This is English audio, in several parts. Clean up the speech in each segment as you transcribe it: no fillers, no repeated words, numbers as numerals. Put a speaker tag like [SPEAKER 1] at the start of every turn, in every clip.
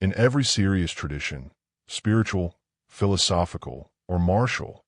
[SPEAKER 1] In every serious tradition, spiritual, philosophical, or martial,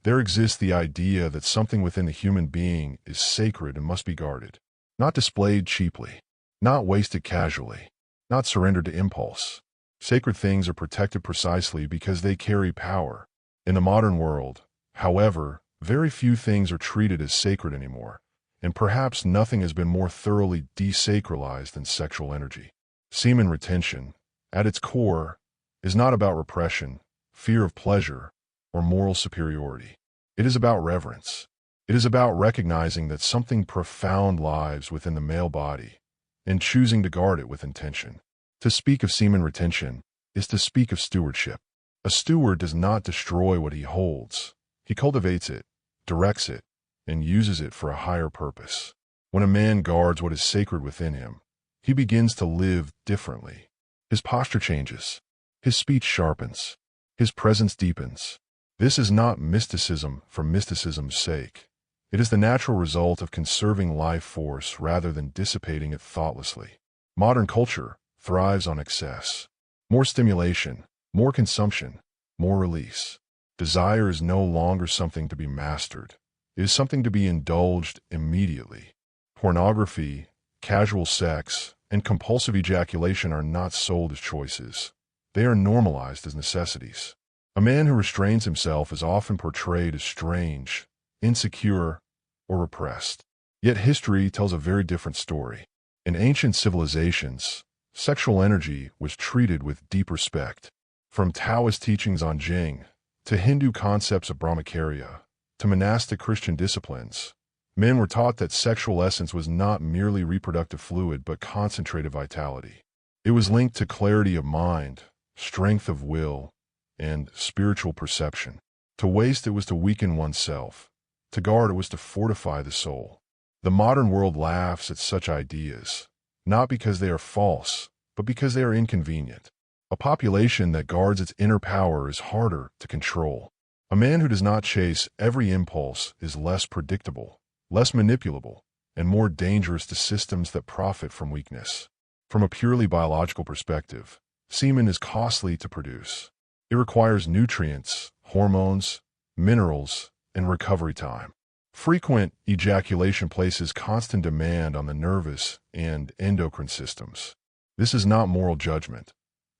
[SPEAKER 1] there exists the idea that something within the human being is sacred and must be guarded, not displayed cheaply, not wasted casually, not surrendered to impulse. Sacred things are protected precisely because they carry power. In the modern world, however, very few things are treated as sacred anymore, and perhaps nothing has been more thoroughly desacralized than sexual energy. Semen retention, at its core, is not about repression, fear of pleasure, or moral superiority. It is about reverence. It is about recognizing that something profound lies within the male body and choosing to guard it with intention. To speak of semen retention is to speak of stewardship. A steward does not destroy what he holds. He cultivates it, directs it, and uses it for a higher purpose. When a man guards what is sacred within him, he begins to live differently. His posture changes. His speech sharpens. His presence deepens. This is not mysticism for mysticism's sake. It is the natural result of conserving life force rather than dissipating it thoughtlessly. Modern culture thrives on excess. More stimulation, more consumption, more release. Desire is no longer something to be mastered. It is something to be indulged immediately. Pornography, casual sex, and compulsive ejaculation are not sold as choices. They are normalized as necessities. A man who restrains himself is often portrayed as strange, insecure, or repressed. Yet history tells a very different story. In ancient civilizations, sexual energy was treated with deep respect. From Taoist teachings on Jing, to Hindu concepts of Brahmacharya, to monastic Christian disciplines, men were taught that sexual essence was not merely reproductive fluid but concentrated vitality. It was linked to clarity of mind, strength of will, and spiritual perception. To waste it was to weaken oneself. To guard it was to fortify the soul. The modern world laughs at such ideas, not because they are false, but because they are inconvenient. A population that guards its inner power is harder to control. A man who does not chase every impulse is less predictable, less manipulable, and more dangerous to systems that profit from weakness. From a purely biological perspective, semen is costly to produce. It requires nutrients, hormones, minerals, and recovery time. Frequent ejaculation places constant demand on the nervous and endocrine systems. This is not moral judgment.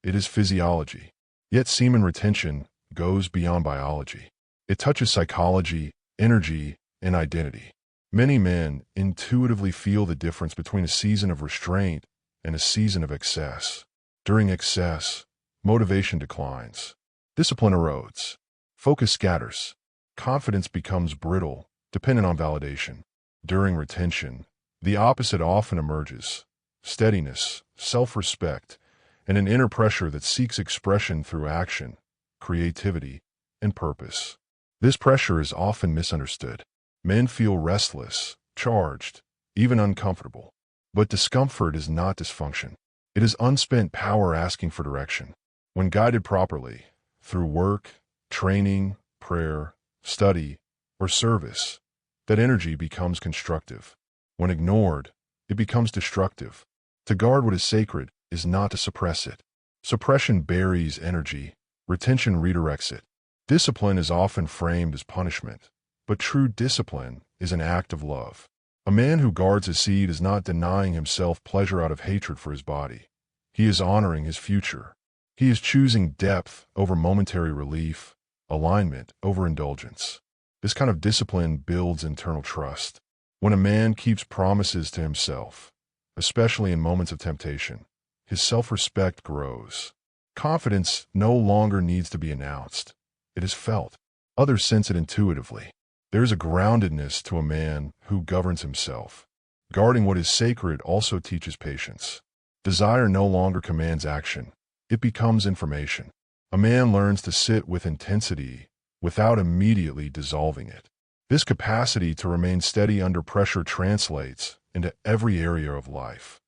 [SPEAKER 1] It is physiology. Yet semen retention goes beyond biology. It touches psychology, energy, and identity. Many men intuitively feel the difference between a season of restraint and a season of excess. During excess, motivation declines. Discipline erodes. Focus scatters. Confidence becomes brittle, dependent on validation. During retention, the opposite often emerges: steadiness, self-respect, and an inner pressure that seeks expression through action, creativity, and purpose. This pressure is often misunderstood. Men feel restless, charged, even uncomfortable. But discomfort is not dysfunction. It is unspent power asking for direction. When guided properly, through work, training, prayer, study, or service, that energy becomes constructive. When ignored, it becomes destructive. To guard what is sacred is not to suppress it. Suppression buries energy, retention redirects it. Discipline is often framed as punishment, but true discipline is an act of love. A man who guards his seed is not denying himself pleasure out of hatred for his body. He is honoring his future. He is choosing depth over momentary relief, alignment over indulgence. This kind of discipline builds internal trust. When a man keeps promises to himself, especially in moments of temptation, his self-respect grows. Confidence no longer needs to be announced. It is felt. Others sense it intuitively. There is a groundedness to a man who governs himself. Guarding what is sacred also teaches patience. Desire no longer commands action. It becomes information. A man learns to sit with intensity without immediately dissolving it. This capacity to remain steady under pressure translates into every area of life: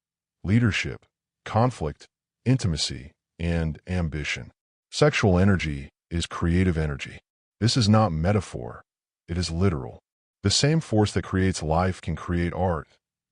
[SPEAKER 1] leadership, conflict, intimacy, and ambition. Sexual energy is creative energy. This is not metaphor. It is literal. The same force that creates life can create art,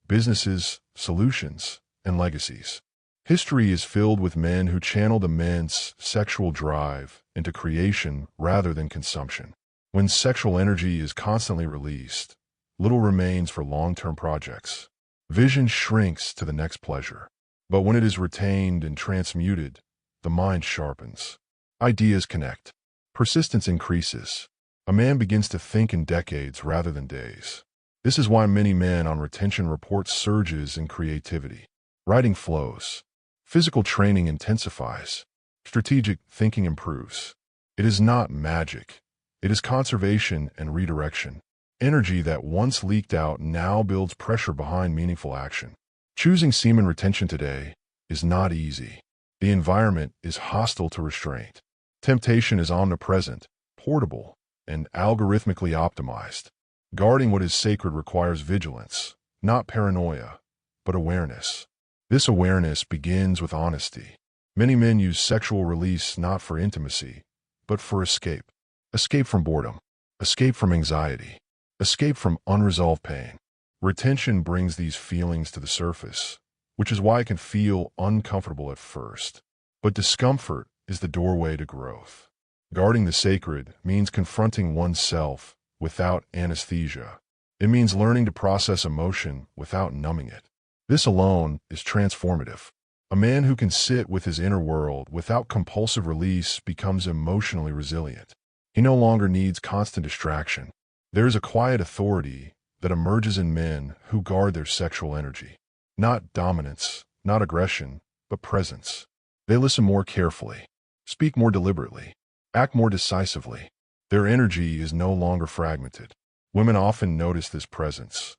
[SPEAKER 1] businesses, solutions, and legacies. History is filled with men who channeled immense sexual drive into creation rather than consumption. When sexual energy is constantly released, little remains for long-term projects. Vision shrinks to the next pleasure. But when it is retained and transmuted, the mind sharpens. Ideas connect. Persistence increases. A man begins to think in decades rather than days. This is why many men on retention report surges in creativity. Writing flows. Physical training intensifies. Strategic thinking improves. It is not magic. It is conservation and redirection. Energy that once leaked out now builds pressure behind meaningful action. Choosing semen retention today is not easy. The environment is hostile to restraint. Temptation is omnipresent, portable, and algorithmically optimized. Guarding what is sacred requires vigilance, not paranoia, but awareness. This awareness begins with honesty. Many men use sexual release not for intimacy, but for escape. Escape from boredom. Escape from anxiety. Escape from unresolved pain. Retention brings these feelings to the surface, which is why it can feel uncomfortable at first. But discomfort is the doorway to growth. Guarding the sacred means confronting oneself without anesthesia. It means learning to process emotion without numbing it. This alone is transformative. A man who can sit with his inner world without compulsive release becomes emotionally resilient. He no longer needs constant distraction. There is a quiet authority that emerges in men who guard their sexual energy. Not dominance, not aggression, but presence. They listen more carefully, speak more deliberately, act more decisively. Their energy is no longer fragmented. Women often notice this presence,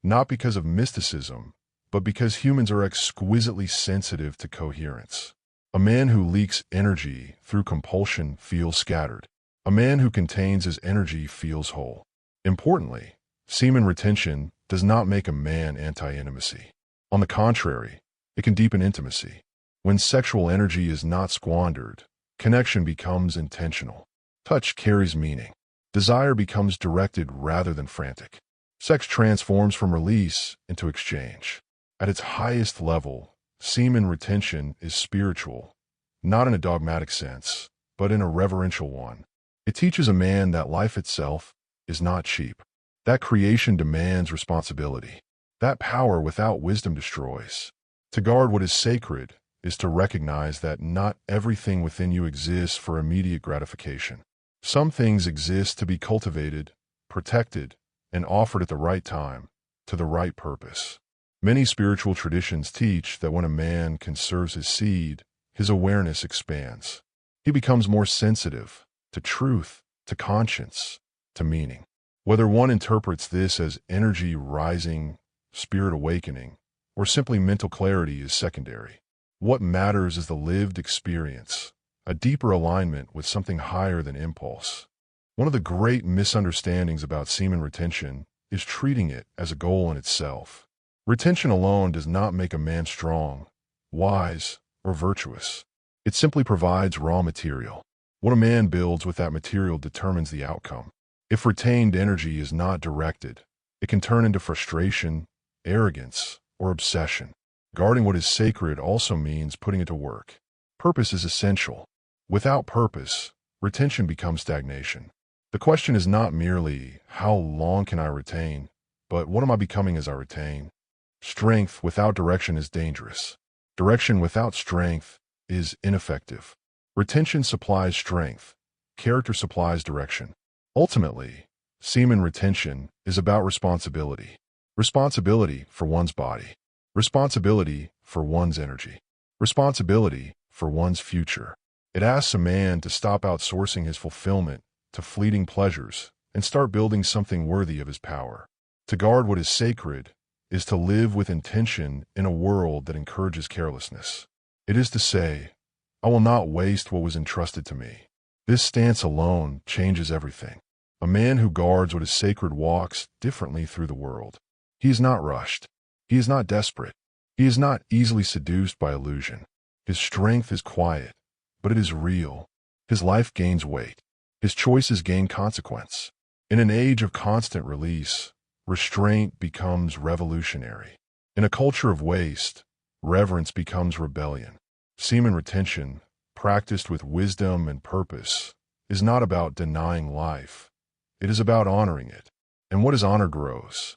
[SPEAKER 1] not because of mysticism, but because humans are exquisitely sensitive to coherence. A man who leaks energy through compulsion feels scattered. A man who contains his energy feels whole. Importantly, semen retention does not make a man anti-intimacy. On the contrary, it can deepen intimacy. When sexual energy is not squandered, connection becomes intentional. Touch carries meaning. Desire becomes directed rather than frantic. Sex transforms from release into exchange. At its highest level, semen retention is spiritual, not in a dogmatic sense, but in a reverential one. It teaches a man that life itself is not cheap. That creation demands responsibility. That power without wisdom destroys. To guard what is sacred is to recognize that not everything within you exists for immediate gratification. Some things exist to be cultivated, protected, and offered at the right time, to the right purpose. Many spiritual traditions teach that when a man conserves his seed, his awareness expands. He becomes more sensitive to truth, to conscience, to meaning. Whether one interprets this as energy rising, spirit awakening, or simply mental clarity is secondary. What matters is the lived experience, a deeper alignment with something higher than impulse. One of the great misunderstandings about semen retention is treating it as a goal in itself. Retention alone does not make a man strong, wise, or virtuous. It simply provides raw material. What a man builds with that material determines the outcome. If retained energy is not directed, it can turn into frustration, arrogance, or obsession. Guarding what is sacred also means putting it to work. Purpose is essential. Without purpose, retention becomes stagnation. The question is not merely, how long can I retain, but what am I becoming as I retain? Strength without direction is dangerous. Direction without strength is ineffective. Retention supplies strength. Character supplies direction. Ultimately, semen retention is about responsibility. Responsibility for one's body. Responsibility for one's energy. Responsibility for one's future. It asks a man to stop outsourcing his fulfillment to fleeting pleasures and start building something worthy of his power. To guard what is sacred is to live with intention in a world that encourages carelessness. It is to say, I will not waste what was entrusted to me. This stance alone changes everything. A man who guards what is sacred walks differently through the world. He is not rushed. He is not desperate. He is not easily seduced by illusion. His strength is quiet, but it is real. His life gains weight. His choices gain consequence. In an age of constant release, restraint becomes revolutionary. In a culture of waste, reverence becomes rebellion. Semen retention, practiced with wisdom and purpose, is not about denying life. It is about honoring it. And what is honor grows.